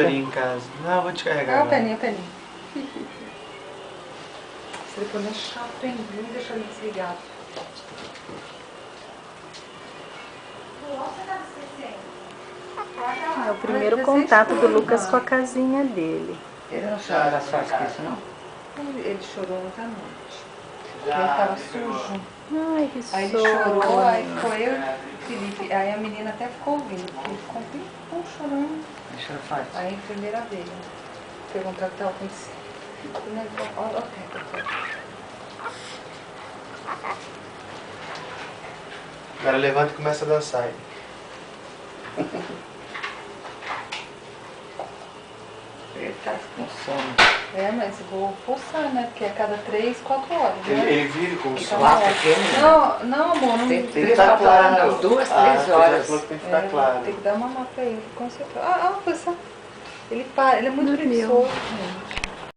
chorinho em casa. Não, eu vou te carregar. Ah, o peninho, o peninho. Esse telefone é chato, hein? Nem deixa ele desligado. É o primeiro contato do Lucas com a casinha dele. Ele não chora mais forte que isso, não? Ele chorou ontem à noite. Ele tava sujo. Ai, que Aí ele chorou, aí foi eu e o Felipe. Aí a menina até ficou ouvindo, porque ele ficou um tempão chorando. Ele chora forte. Aí a enfermeira veio perguntar o que estava acontecendo. Olha o teto. Agora levanta e começa a dançar aí. Ele tá com sono. É, mas eu vou forçar, né? Porque é a cada 3, 4 horas. Né? Ele vive com o Então, sono. Lá pequeno. Não, amor, não Tem Tem que estar claro. Umas 2, 3 Você horas. falou que tem que ficar claro. Tem que dar uma mamar pra ele, com certeza. Força. Ele para, ele é muito Dormiu. preguiçoso.